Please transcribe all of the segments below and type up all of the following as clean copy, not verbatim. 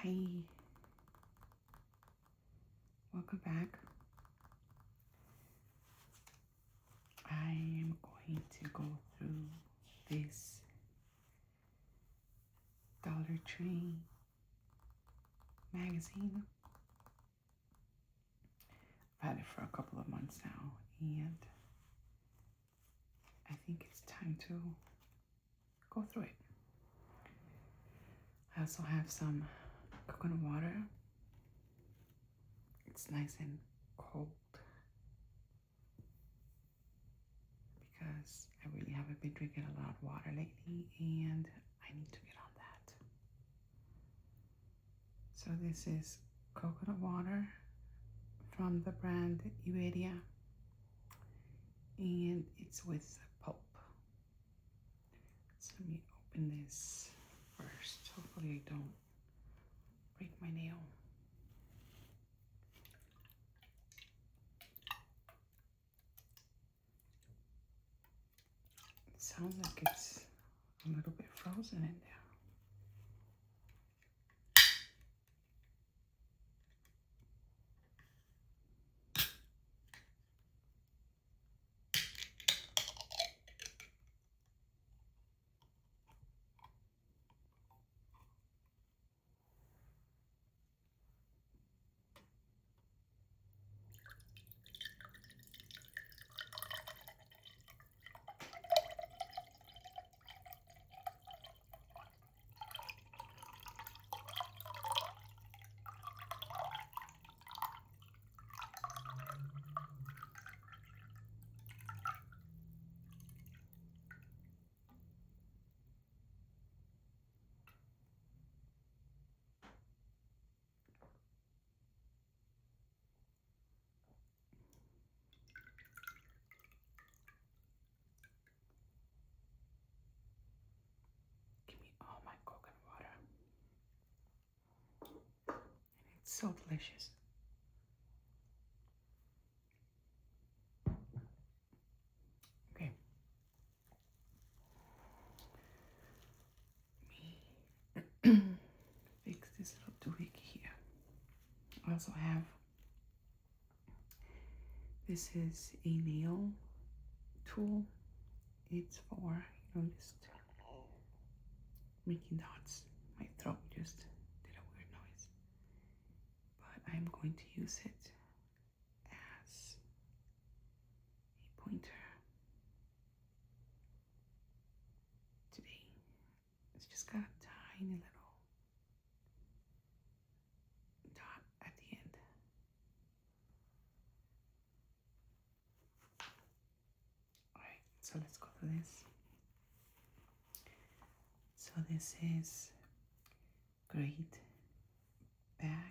Hi, welcome back. I am going to go through this Dollar Tree magazine. I've had it for a couple of months now, and I think it's time to go through it. I also have some coconut water. It's nice and cold because I really haven't been drinking a lot of water lately, and I need to get on that. So this is coconut water from the brand Iberia, and it's with pulp. So let me open this first. Hopefully I don't break my nail. It sounds like it's a little bit frozen in there. Give me all my coconut water. It's so delicious. Okay. Let me fix this little doohickey here. I also have, this is a nail tool. It's for, just making dots. My throat just did a weird noise. But I'm going to use it as a pointer today. It's just got a tiny little dot at the end. Alright, so let's go through this. So this is Great Backyards.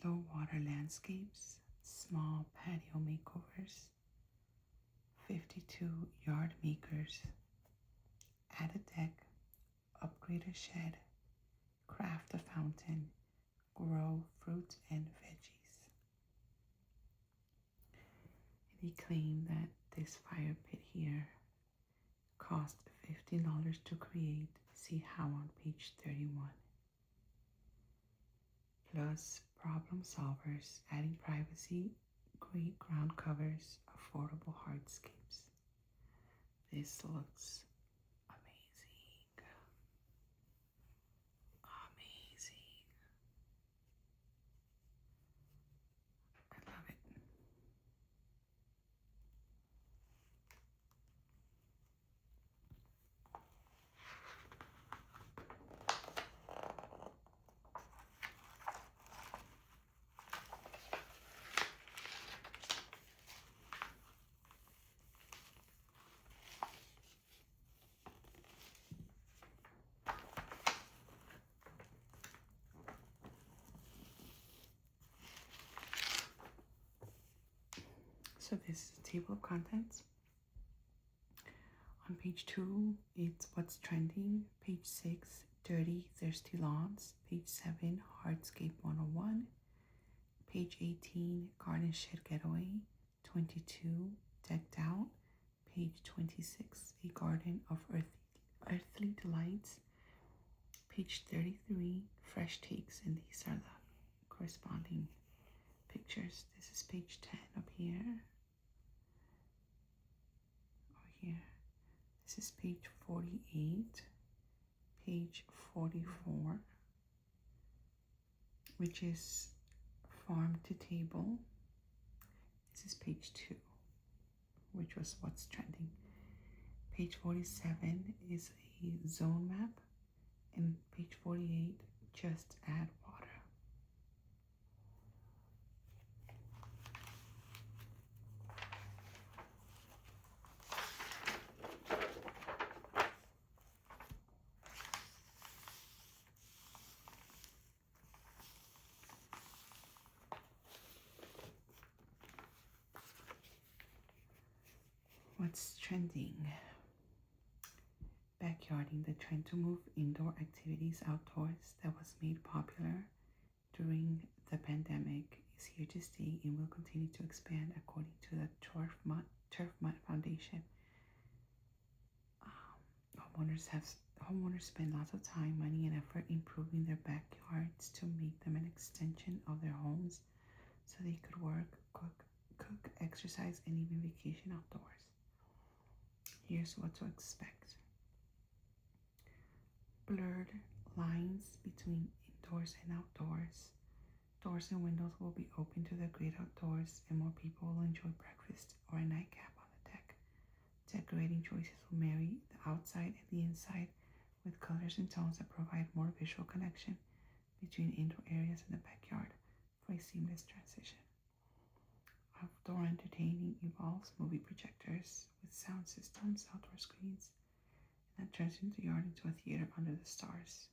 Low water landscapes, small patio makeovers, 52 yard makers, add a deck, upgrade a shed, craft a fountain, grow fruit and veggies. And he claimed that this fire pit here cost $15 to create. See how on page 31. Plus problem solvers, adding privacy, great ground covers, affordable hardscapes. This looks amazing. Amazing. I love it. So this is a table of contents. On page 2, it's what's trending. Page 6, dirty, thirsty lawns. Page 7, hardscape 101. Page 18, Garden Shed Getaway. 22, Decked Out. Page 26, A Garden of Earthly Delights. Page 33, Fresh Takes, and these are the corresponding pictures. This is page 10 up here. Over here. This is page 48, page 44, which is Farm to Table. This is page 2, which was what's trending. Page 47 is a zone map, and page 48, just add water. What's trending? Backyarding, the trend to move indoor activities outdoors that was made popular during the pandemic is here to stay and will continue to expand according to the Turf Mud Foundation. Homeowners spend lots of time, money, and effort improving their backyards to make them an extension of their homes so they could work, cook, exercise, and even vacation outdoors. Here's what to expect. Blurred lines between indoors and outdoors. Doors and windows will be open to the great outdoors, and more people will enjoy breakfast or a nightcap on the deck. Decorating choices will marry the outside and the inside with colors and tones that provide more visual connection between indoor areas and the backyard for a seamless transition. Outdoor entertaining involves movie projectors with sound systems, outdoor screens, and that turns the yard into a theater under the stars.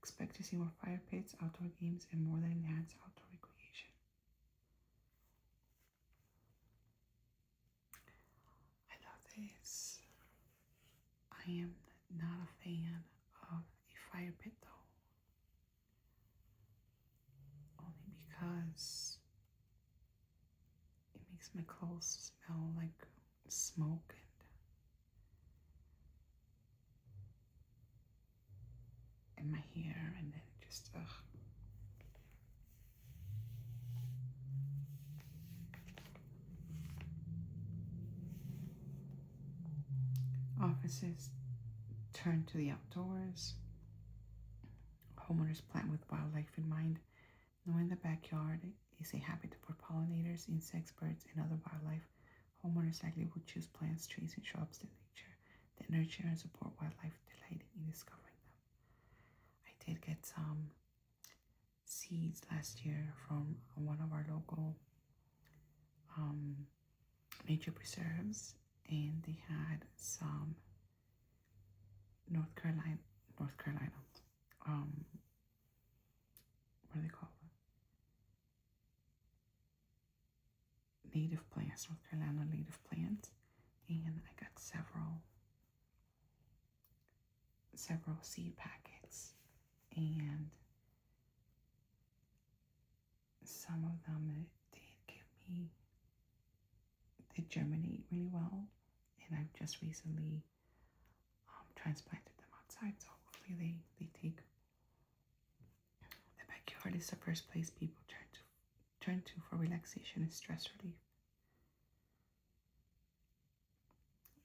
Expect to see more fire pits, outdoor games, and more that enhance outdoor recreation. I love this. I am not a fan of a fire pit though, only because it makes my clothes smell like smoke and my hair, and then it just Offices turn to the outdoors. Homeowners plant with wildlife in mind. Knowing the backyard is a habitat for pollinators, insects, birds, and other wildlife, homeowners likely will choose plants, trees, and shrubs in nature that nurture and support wildlife, delighting in discovering them. I did get some seeds last year from one of our local nature preserves, and they had some North Carolina, what do they call it? Native plants, North Carolina native plants, and I got several seed packets, and some of them did germinate really well, and I've just recently transplanted them outside, so hopefully they take. The backyard is the first place people turn to for relaxation and stress relief.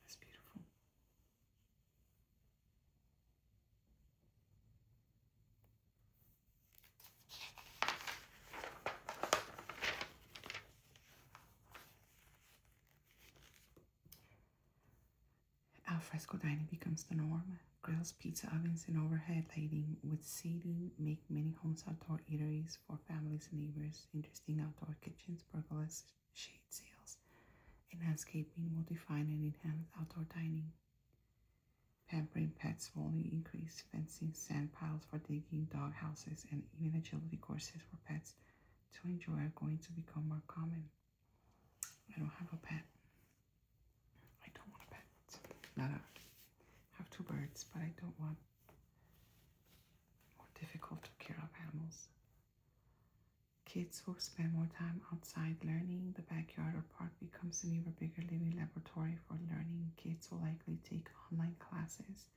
That's beautiful. Alfresco dining becomes the norm. Grills, pizza ovens, and overhead lighting with seating make many homes outdoor eateries for families and neighbors. Interesting outdoor kitchens, pergolas, shade sails, and landscaping will define and enhance outdoor dining. Pampering pets will only increase. Fencing, sand piles for digging, dog houses, and even agility courses for pets to enjoy are going to become more common. I don't have a pet. I don't want a pet. I have 2 birds, but I don't want more difficult to care of animals. Kids will spend more time outside learning. The backyard or park becomes an even bigger living laboratory for learning. Kids will likely take online classes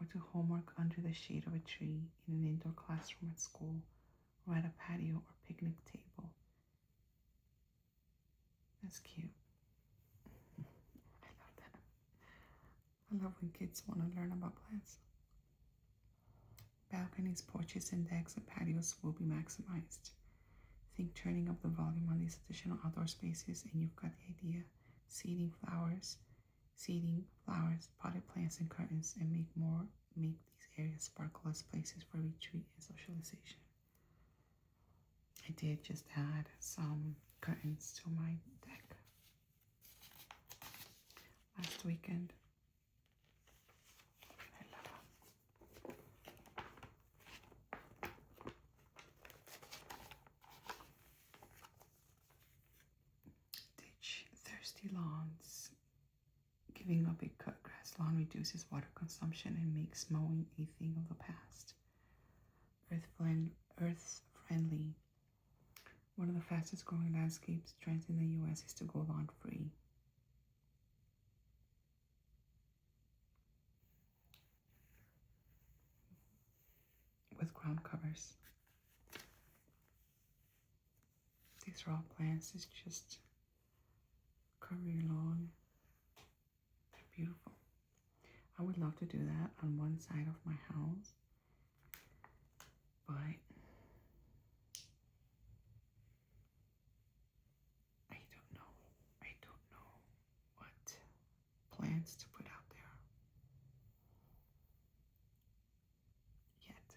or do homework under the shade of a tree, in an indoor classroom at school, or at a patio or picnic table. That's cute. I love that. I love when kids want to learn about plants. Balconies, porches, and decks and patios will be maximized. Think turning up the volume on these additional outdoor spaces and you've got the idea. Seeding, flowers, potted plants, and curtains, and make these areas sparkle as places for retreat and socialization. I did just add some curtains to my deck last weekend. I love them. Ditch thirsty lawns. Giving up a cut grass lawn reduces water consumption and makes mowing a thing of the past. Earth-friendly. One of the fastest growing landscapes trends in the U.S. is to go lawn free. With ground covers. These are all plants. It's just cover your lawn. They're beautiful. I would love to do that on one side of my house, but I don't know what plants to put out there yet.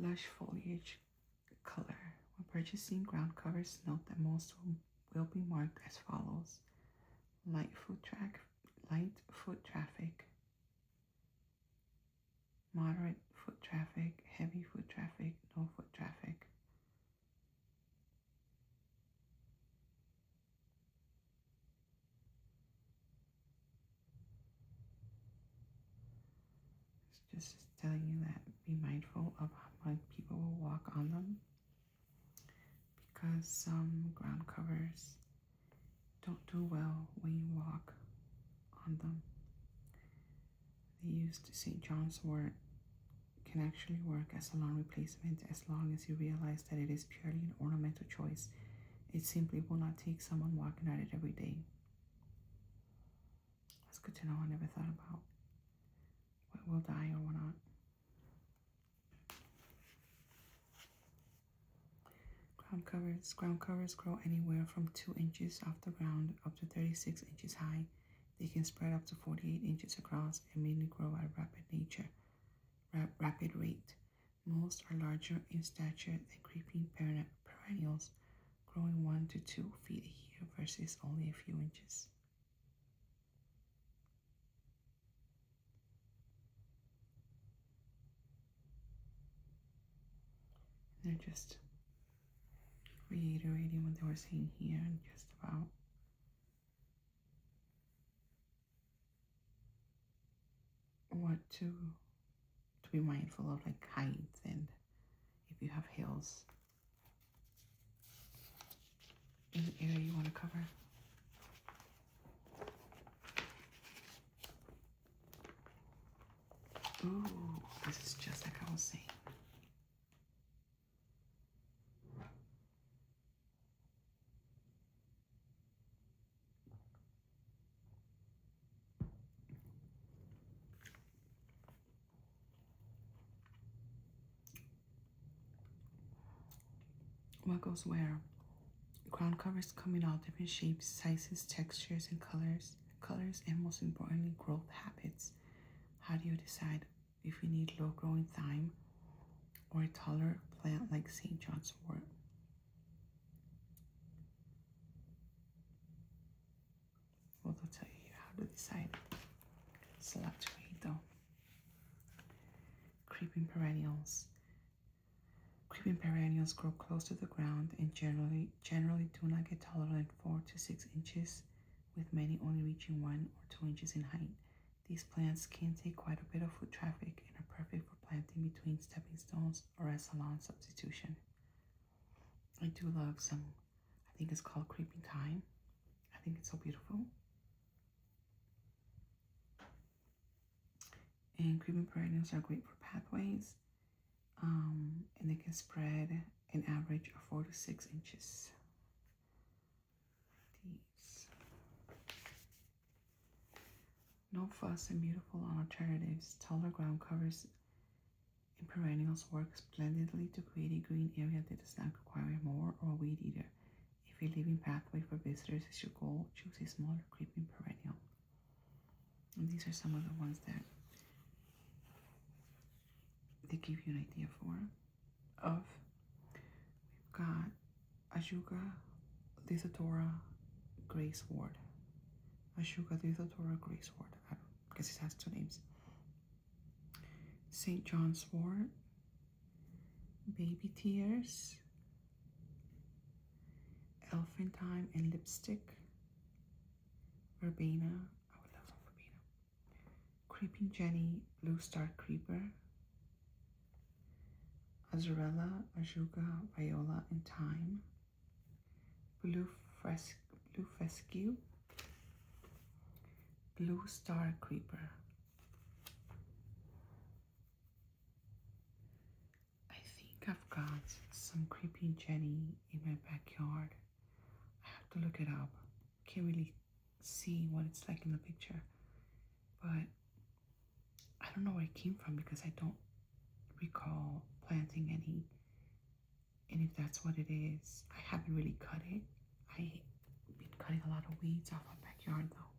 Lush foliage color. When purchasing ground covers, note that most will be marked as follows: light foot traffic, moderate foot traffic, heavy foot traffic, no foot traffic. It's just telling you that be mindful of how much people will walk on them, because some ground covers don't do well when you walk on them. They used St. John's wort can actually work as a lawn replacement as long as you realize that it is purely an ornamental choice. It simply will not take someone walking at it every day. That's good to know. I never thought about what will die or what not. Ground covers grow anywhere from 2 inches off the ground up to 36 inches high. They can spread up to 48 inches across and mainly grow at a rapid rate. Most are larger in stature than creeping perennials, growing 1 to 2 feet a year versus only a few inches. They're just reiterating what they were saying here, and just about what to be mindful of, like height, and if you have hills in the area you want to cover. Ooh, this is just like I was saying. What goes where? Ground covers come in all different shapes, sizes, textures, and colors, and most importantly, growth habits. How do you decide if you need low-growing thyme or a taller plant like St. John's wort? Well, they'll tell you how to decide. It's a lot to read, though. Creeping perennials. Creeping perennials grow close to the ground and generally do not get taller than 4 to 6 inches, with many only reaching 1 or 2 inches in height. These plants can take quite a bit of foot traffic and are perfect for planting between stepping stones or as a lawn substitution. I do love some, I think it's called creeping thyme. I think it's so beautiful. And creeping perennials are great for pathways, and they can spread an average of 4 to 6 inches. These. No fuss and beautiful alternatives. Taller ground covers and perennials work splendidly to create a green area that does not require a mower or a weed eater. If a living pathway for visitors is your goal, choose a smaller creeping perennial. And these are some of the ones that they give you an idea of. We've got Ajuga Lithotora Gracewort. Ajuga Lithotora Gracewort. I guess it has 2 names. St. John's Wort, Baby Tears, Elephantine and Lipstick, Verbena. I would love some Verbena. Creeping Jenny, Blue Star Creeper, Azurella, Ajuga, Viola, and Thyme, Blue Fescue, Blue Star Creeper. I think I've got some Creeping Jenny in my backyard. I have to look it up. Can't really see what it's like in the picture, but I don't know where it came from because I don't recall planting any, and if that's what it is, I haven't really cut it. I've been cutting a lot of weeds off my backyard though.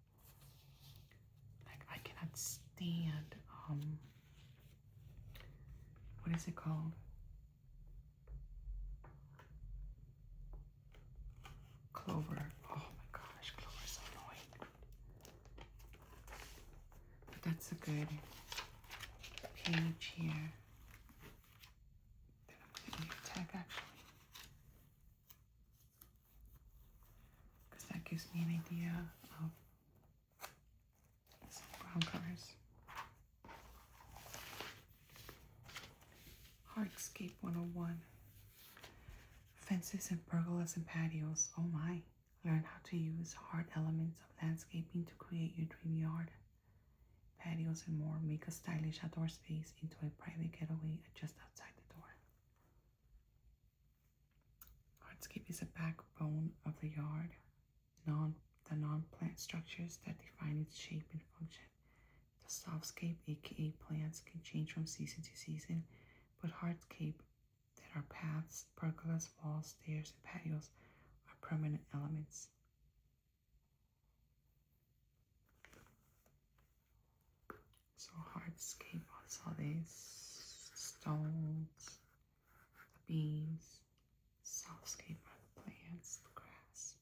Like I cannot stand what is it called? Clover. Oh my gosh, clover is so annoying. But that's a good page here. Then I'm going to tag actually, because that gives me an idea of some ground covers. Hardscape 101. Fences and pergolas and patios. Oh my. Learn how to use hard elements of landscaping to create your dream yard. Patios and more. Make a stylish outdoor space into a private getaway just outside the door. Hardscape is a backbone of the yard. The non-plant structures that define its shape and function. The softscape, aka plants, can change from season to season, but hardscape, that are paths, pergolas, walls, stairs, and patios, are permanent elements. So hardscape also is stones, the beams. Softscape are the plants, the grass.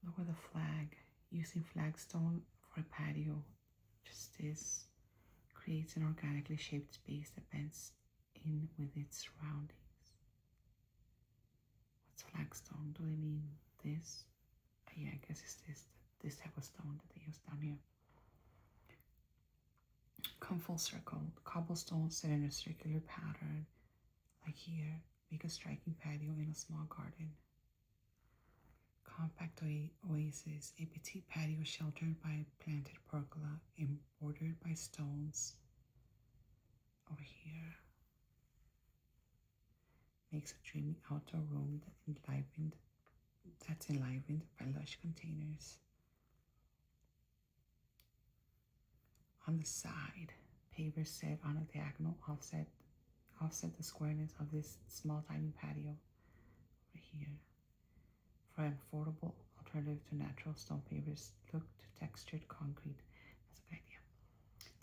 Lower the flag. Using flagstone for a patio just this creates an organically shaped space that bends in with its surroundings. What's flagstone? Do they mean this? Yeah, I guess it's this type of stone that they use down here. Come full circle. Cobblestone set in a circular pattern, like here. Make a striking patio in a small garden. Compact oasis, a petite patio sheltered by a planted pergola and bordered by stones. Over here. Makes a dreamy outdoor room that's enlivened by lush containers. On the side, pavers set on a diagonal offset the squareness of this small tiny patio. Over here. For an affordable alternative to natural stone pavers, look to textured concrete. That's a good idea.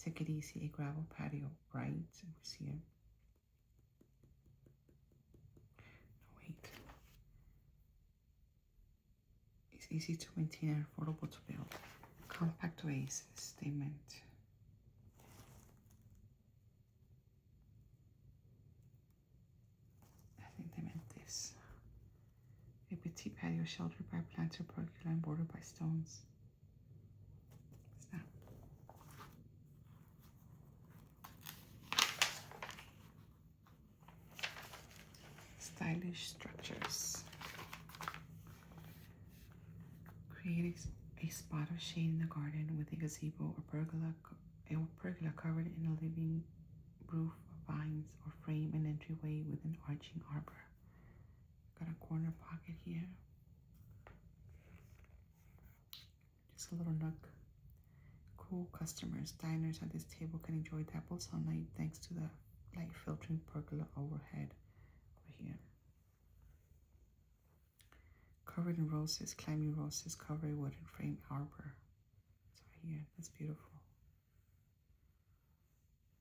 Take it easy, a gravel patio, right? It was here. No, wait. It's easy to maintain and affordable to build. Compact oasis, they meant. I think they meant this. A petite patio patio sheltered by plants or pergola and bordered by stones. Snap. Stylish structures. Create a spot of shade in the garden with a gazebo or pergola covered in a living roof of vines, or frame an entryway with an arching arbor. Got a corner pocket here. Just a little nook. Cool customers, diners at this table can enjoy dappled sunlight thanks to the light filtering pergola overhead over here. Covered in roses, climbing roses cover a wooden frame arbor. It's right here. That's beautiful.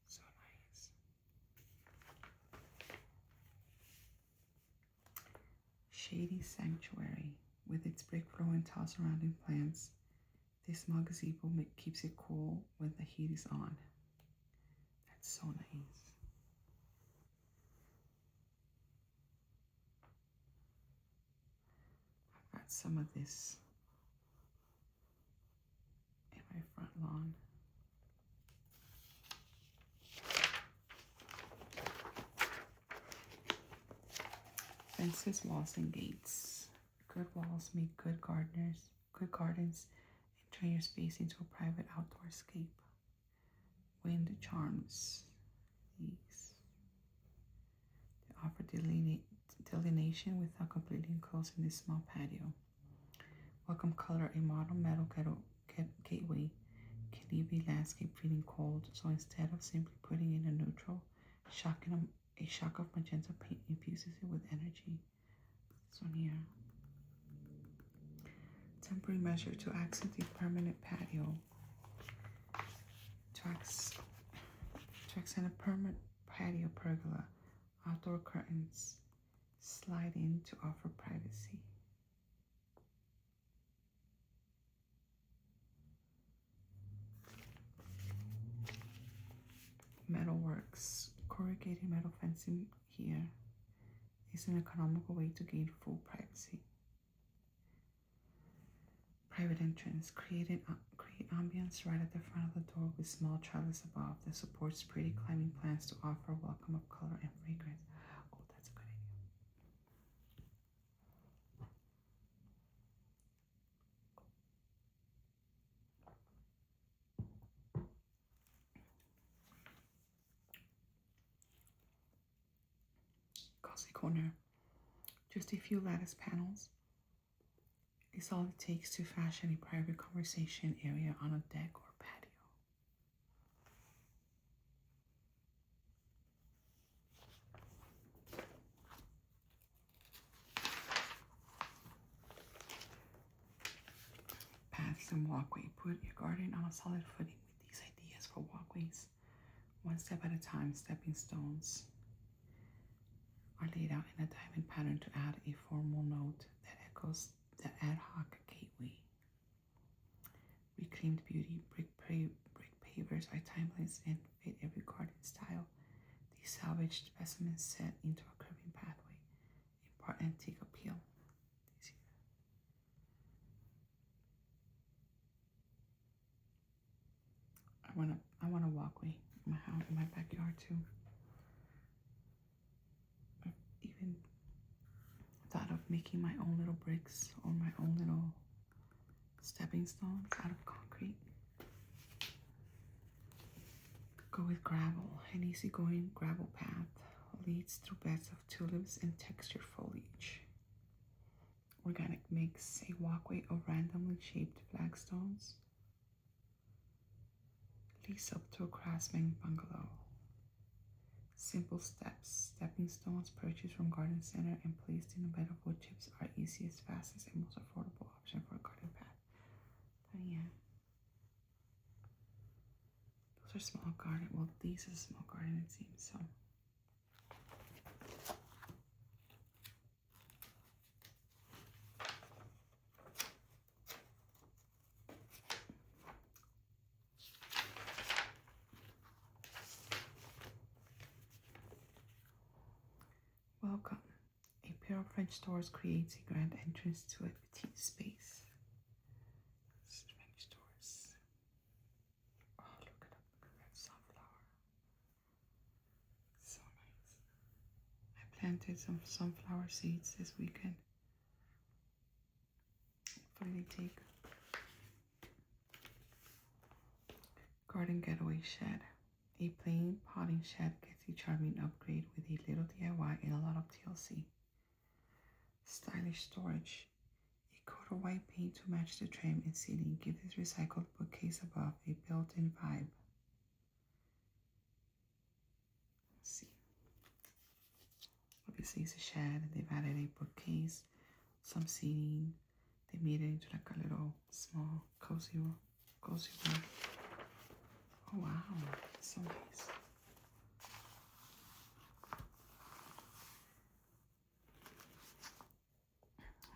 So nice. Shady sanctuary. With its brick floor and tall surrounding plants, this small gazebo keeps it cool when the heat is on. That's so nice. I've got some of this in my front lawn. Fences, walls, and gates. Good walls make good gardeners, good gardens, and turn your space into a private outdoor escape. Wind charms. These. They offer delineation without completely enclosing this small patio. Welcome color. A modern metal gateway can leave the landscape feeling cold, so instead of simply putting in a neutral, a shock of magenta paint infuses it with energy. This one here. Temporary measure to accent the permanent patio. To accent a permanent patio pergola, outdoor curtains slide in to offer privacy. Metalworks. Corrugated metal fencing here is an economical way to gain full privacy. Private entrance. Create ambience right at the front of the door with small trellis above that supports pretty climbing plants to offer a welcome of color and fragrance. Oh, that's a good idea. Cozy corner. Just a few lattice panels is all it takes to fashion a private conversation area on a deck or patio. Paths and walkway. Put your garden on a solid footing with these ideas for walkways. One step at a time, stepping stones are laid out in a diamond pattern to add a formal note that echoes the ad hoc gateway. Reclaimed beauty. Brick pavers are timeless and fit every garden style. These salvaged specimens set into a curving pathway impart antique appeal. I want a walkway in my house, in my backyard too. I've even thought of making my own little bricks or my own little stepping stones out of concrete. Go with gravel. An easygoing gravel path leads through beds of tulips and textured foliage. Organic mix. A walkway of randomly shaped flagstones leads up to a craftsman bungalow. Simple steps. Stepping stones purchased from garden center and placed in a bed of wood chips are easiest, fastest, and most affordable option for a garden path. But yeah. Those are small garden. Well, these are small garden, it seems. So welcome. A pair of French doors creates a grand entrance to a petite space. French doors. Oh, look at that sunflower. So nice. I planted some sunflower seeds this weekend. Hopefully they take. Garden getaway shed. A plain potting shed gets a charming upgrade with a little DIY and a lot of TLC. Stylish storage. A coat of white paint to match the trim and ceiling gives this recycled bookcase above a built-in vibe. Let's see. Obviously it's a shed and they've added a bookcase, some seating. They made it into like a little small cozy room. Oh wow, so nice.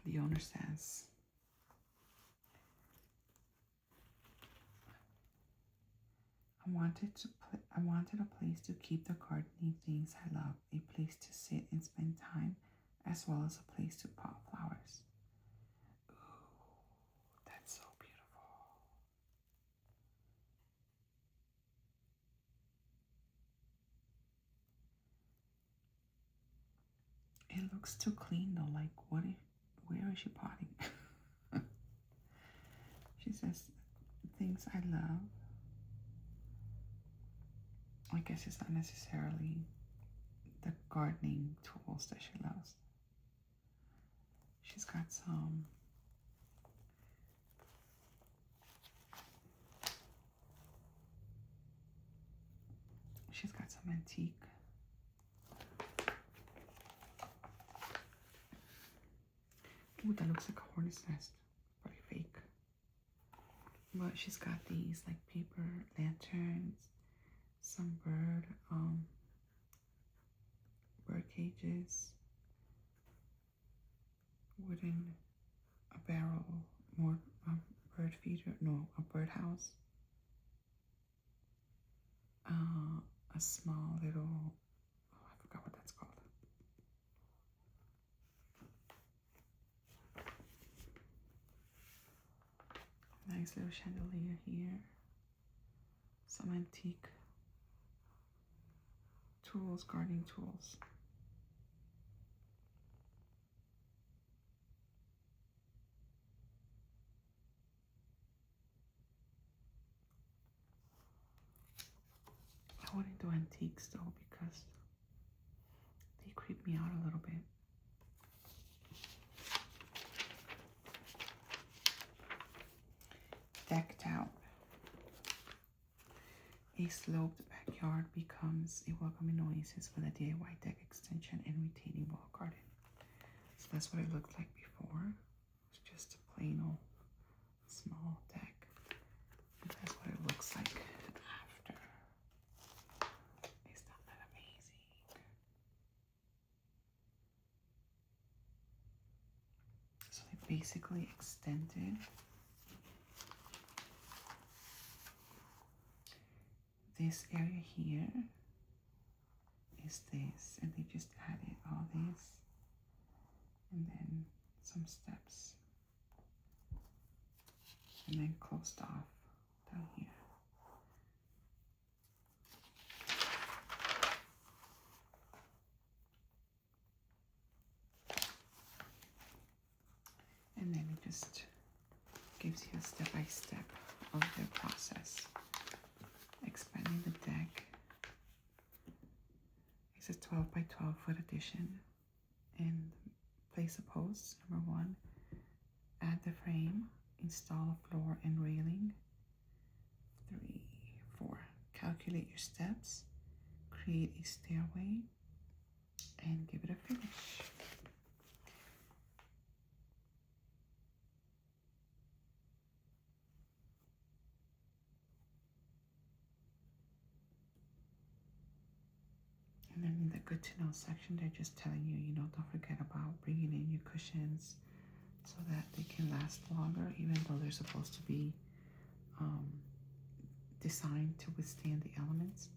The owner says, I wanted a place to keep the gardening things I love, a place to sit and spend time, as well as a place to pot flowers. Ooh, that's so beautiful. It looks too clean though, like where is she potting? She says, things I love. I guess it's not necessarily the gardening tools that she loves. She's got some antique. Ooh, that looks like a hornet's nest. Probably fake. But she's got these like paper lanterns, some bird cages, a barrel, more bird feeder, no, a birdhouse, a small little, oh, I forgot what that's called. Nice little chandelier here, some antique tools, gardening tools. I wouldn't do antiques though because they creep me out a little bit. Decked out. A sloped backyard becomes a welcoming oasis with a DIY deck extension and retaining wall garden. So that's what it looked like before. It's just a plain old small deck. And that's what it looks like after. It's not that amazing. So they basically extended this area here is this, and they just added all this and then some steps and then closed off down here. And then it just gives you a step-by-step of the process. Expanding the deck. It's a 12 by 12 foot addition. And place a post. Number 1, add the frame, install a floor and railing. 3, 4, calculate your steps, create a stairway, and give it a finish. And then in the good to know section, they're just telling you, don't forget about bringing in your cushions so that they can last longer, even though they're supposed to be designed to withstand the elements.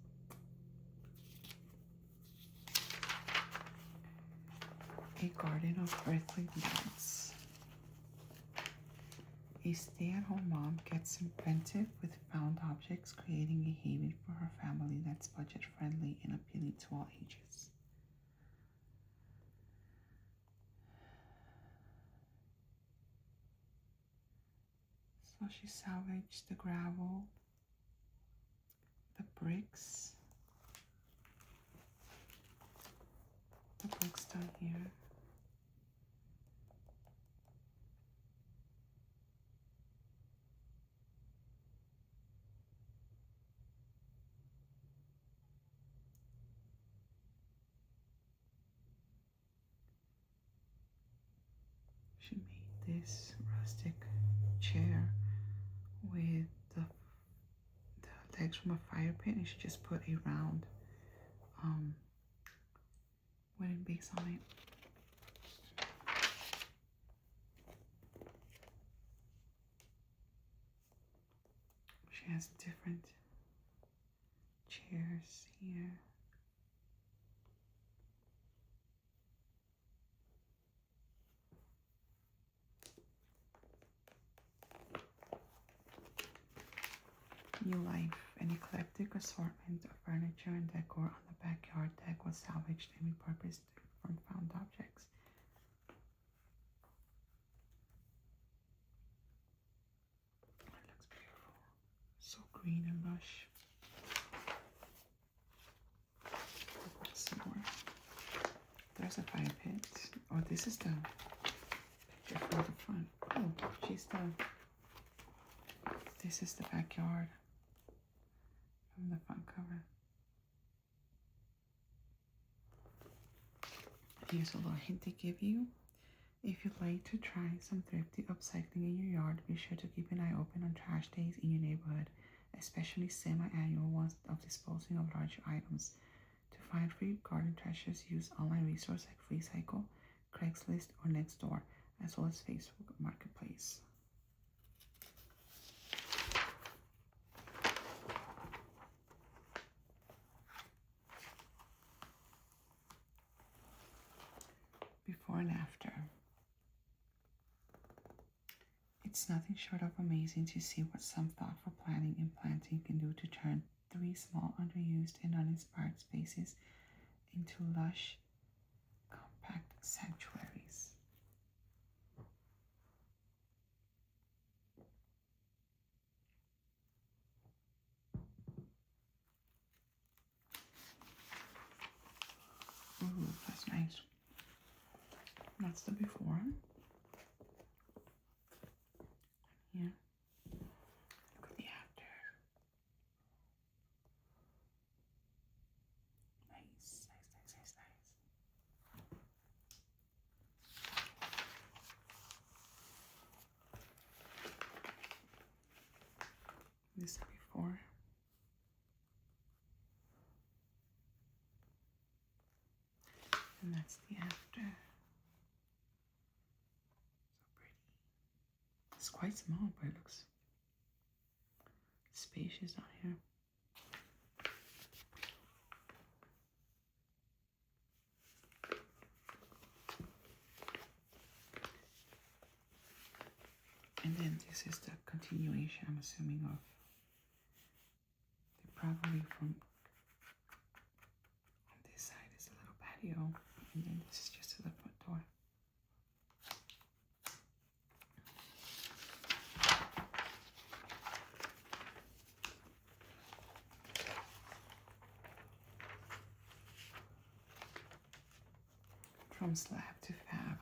A garden of earthly delights. A stay-at-home mom gets inventive with found objects, creating a haven for her family that's budget-friendly and appealing to all ages. So she salvaged the gravel, the bricks down here. She made this rustic chair with the legs from a fire pit, and she just put a round wooden base on it. She has different chairs here. New life, an eclectic assortment of furniture and decor on the backyard deck was salvaged and repurposed from found objects. It looks beautiful. So green and lush. Some more. There's a fire pit. Oh, this is the picture from the front. Oh, she's done. This is the backyard from the front cover. Here's a little hint to give you. If you'd like to try some thrifty upcycling in your yard, be sure to keep an eye open on trash days in your neighborhood, especially semi-annual ones of disposing of larger items. To find free garden treasures, use online resources like FreeCycle, Craigslist, or Nextdoor, as well as Facebook Marketplace. Before and after. It's nothing short of amazing to see what some thoughtful planning and planting can do to turn 3 small, underused, and uninspired spaces into lush, compact sanctuaries. Ooh, that's nice. That's the before. Yeah. Look at the after. Nice. This is before. And that's the after. So pretty. It's quite small, but it looks spacious out here. And then this is the continuation, I'm assuming, of probably from on this side is a little patio, and then this is just to the front door. From slab to fab.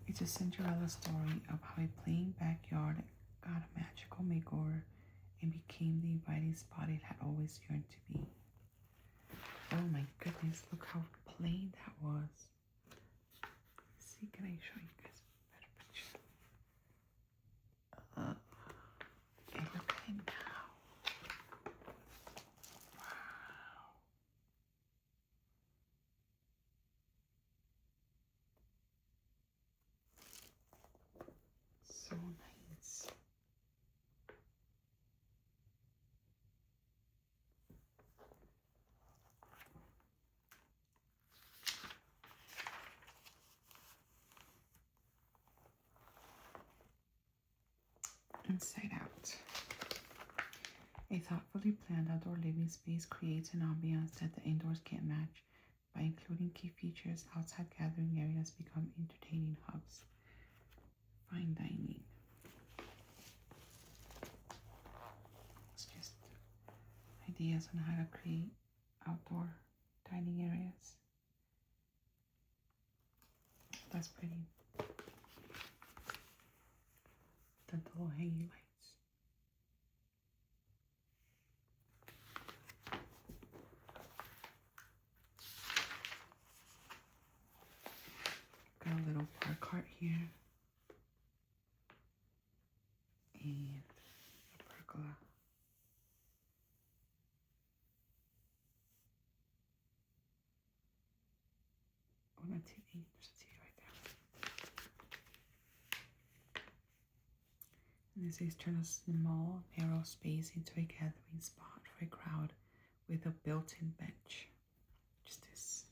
It's a Cinderella story of how a plain backyard got a magical makeover and became the inviting spot it had always yearned to be. Oh my goodness, look how plain that was. See, can I show you guys a better picture? And look at it now. Wow. So nice. Inside Out. A thoughtfully planned outdoor living space creates an ambiance that the indoors can't match. By including key features, outside gathering areas become entertaining hubs. Fine dining. It's just ideas on how to create outdoor dining areas. That's pretty. The little hanging lights. Got a little bar cart here. And a pergola. Oh, no TV. There's a TV right there. And this is turn a small, narrow space into a gathering spot for a crowd with a built-in bench. Just this.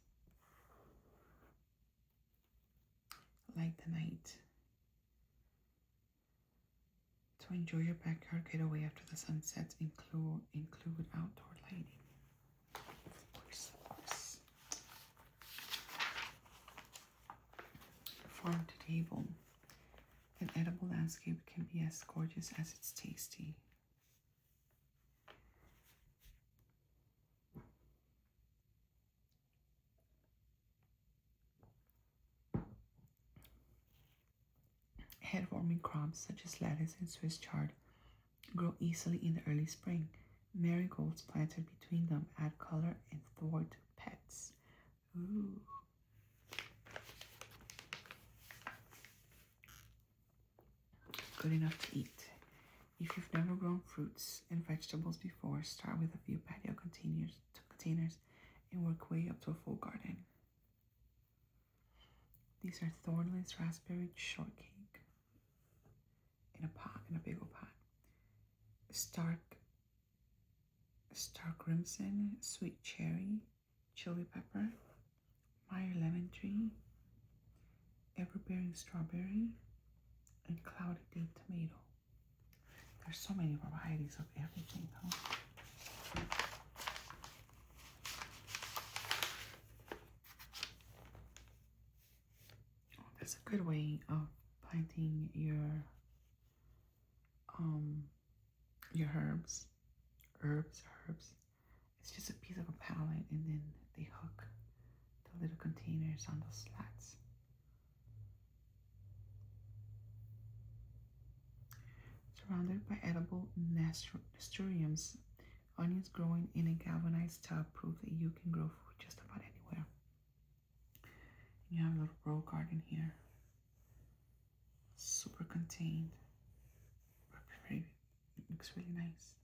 Light the night. To enjoy your backyard getaway after the sun sets, include outdoor lighting. Of course. Farm to table. An edible landscape can be as gorgeous as it's tasty. Head-warming crops such as lettuce and Swiss chard grow easily in the early spring. Marigolds planted between them add color and thwart pets. Ooh. Good enough to eat. If you've never grown fruits and vegetables before, start with a few patio containers and work way up to a full garden. These are thornless raspberry shortcake in a big old pot. Star crimson, sweet cherry, chili pepper, Meyer lemon tree, everbearing strawberry, and cloudy date tomato. There's so many varieties of everything, huh? Oh, that's a good way of planting your herbs. It's just a piece of a pallet, and then they hook the little containers on those slats. Surrounded by edible nasturtiums, onions growing in a galvanized tub prove that you can grow food just about anywhere. And you have a little row garden here. Super contained. It looks really nice.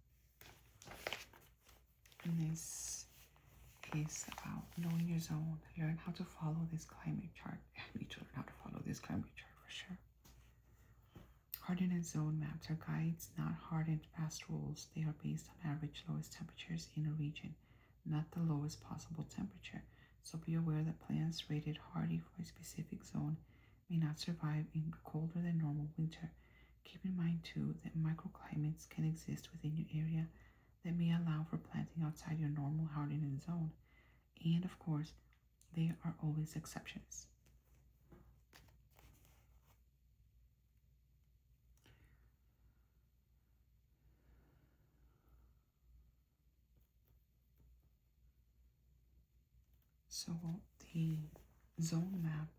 And this is about knowing your zone. Learn how to follow this climate chart. I need to learn how to follow this climate chart for sure. Hardened and zone maps are guides, not hard and fast rules. They are based on average lowest temperatures in a region, not the lowest possible temperature. So be aware that plants rated hardy for a specific zone may not survive in colder than normal winter. Keep in mind too that microclimates can exist within your area that may allow for planting outside your normal hardened zone. And of course, there are always exceptions. So the zone map,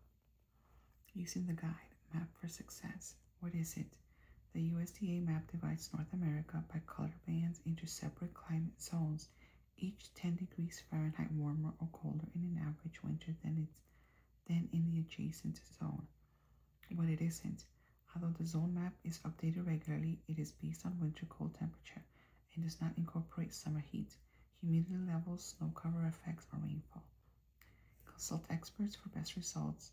using the guide, Map for Success. What is it? The USDA map divides North America by color bands into separate climate zones, each 10 degrees Fahrenheit warmer or colder in an average winter than in the adjacent zone. But it isn't. Although the zone map is updated regularly, it is based on winter cold temperature and does not incorporate summer heat, humidity levels, snow cover effects, or rainfall. Consult experts for best results.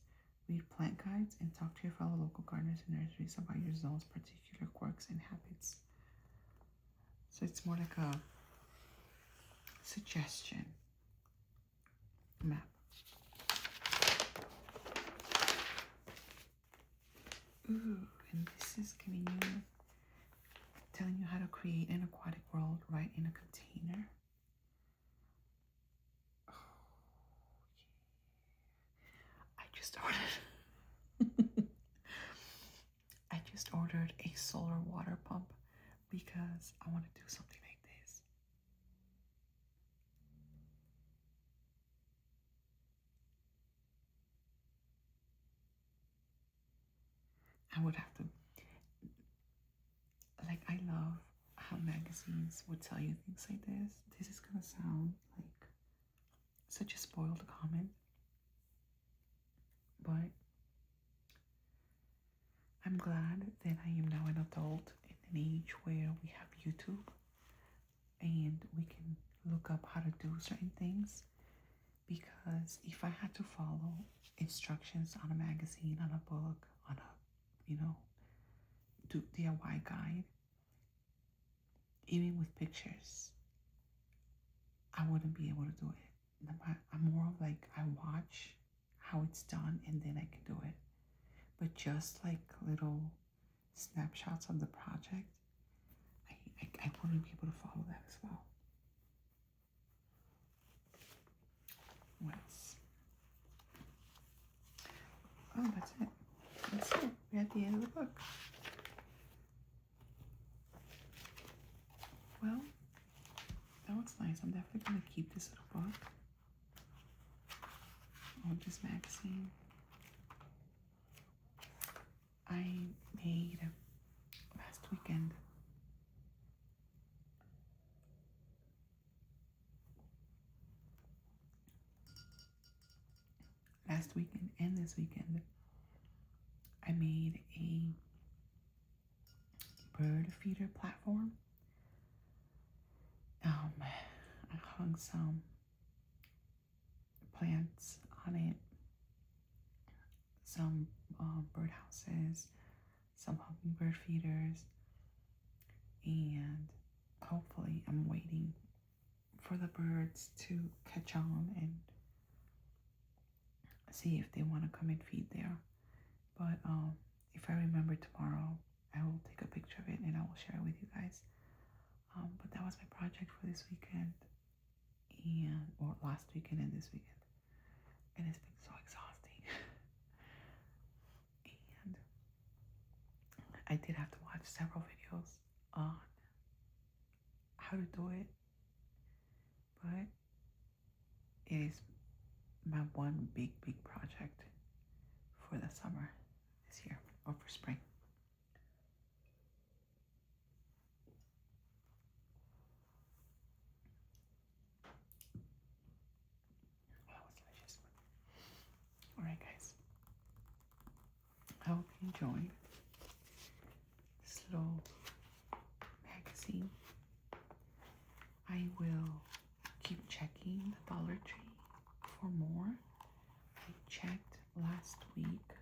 Read plant guides and talk to your fellow local gardeners and nurseries about your zone's particular quirks and habits. So it's more like a suggestion map. Ooh, and this is giving you telling you how to create an aquatic world right in a container. Oh, yeah. I just ordered a solar water pump because I want to do something like this. I would have to, like, I love how magazines would tell you things like this. This is gonna sound like such a spoiled comment, but I'm glad that I am now an adult in an age where we have YouTube and we can look up how to do certain things. Because if I had to follow instructions on a magazine, on a book, on a, do DIY guide, even with pictures, I wouldn't be able to do it. I'm more of like, I watch how it's done and then I can do it. But just like little snapshots of the project, I wouldn't be able to follow that as well. What else? Oh, that's it. That's it. We're at the end of the book. Well, that was nice. I'm definitely going to keep this little book. Or this magazine. I made last weekend and this weekend, I made a bird feeder platform. I hung some plants on it, some bird houses, some hummingbird feeders, and hopefully I'm waiting for the birds to catch on and see if they want to come and feed there. But if I remember tomorrow, I will take a picture of it and I will share it with you guys. But that was my project for this weekend, or last weekend and this weekend. And it's been so exhausting. And I did have to watch several videos on how to do it. But it is my one big project for the summer this year, or for spring. Oh, that was delicious. Alright guys, I hope you enjoyed this little magazine. I will keep checking the Dollar Tree for more. I checked last week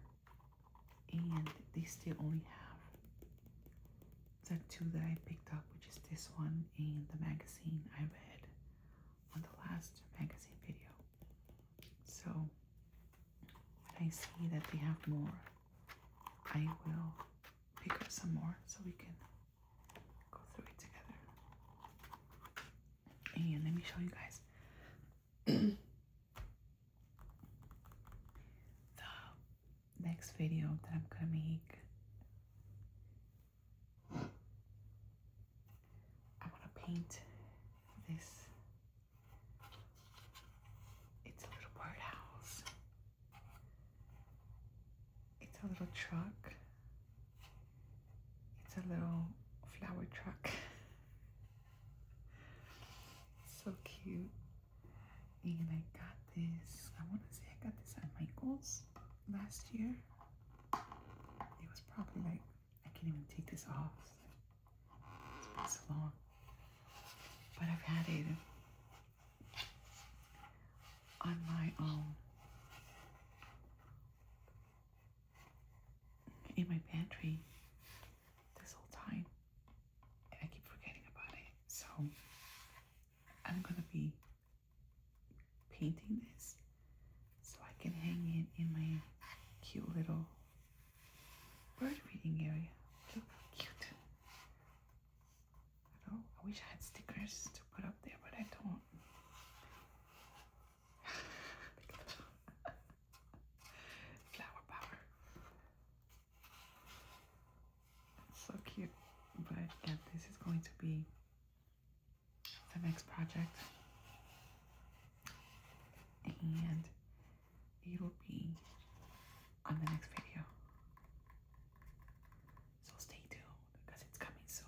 and they still only have the two that I picked up, which is this one and the magazine I read on the last magazine video. So when I see that they have more, I will pick up some more so we can go through it together. And let me show you guys the next video that I'm gonna make. I want to paint this. It's a little birdhouse. It's a little truck. It's a little flower truck. So cute. And I got this, I want to say I got this at Michael's last year. It was probably like, I can't even take this off. It's been so long. But I've had it on my in my pantry this whole time, and I keep forgetting about it. So I'm gonna be painting this so I can hang it in my cute little 'bird feeding area. Look how cute. be the next project. And it'll be on the next video. So stay tuned because it's coming soon.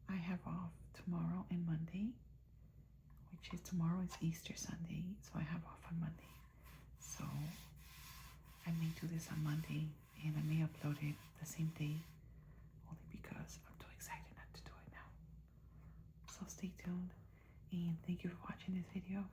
I have off tomorrow and Monday, which is tomorrow is Easter Sunday, so I have off on Monday. So I may do this on Monday and I may upload it the same day only because I'm too excited not to do it now. So stay tuned and thank you for watching this video.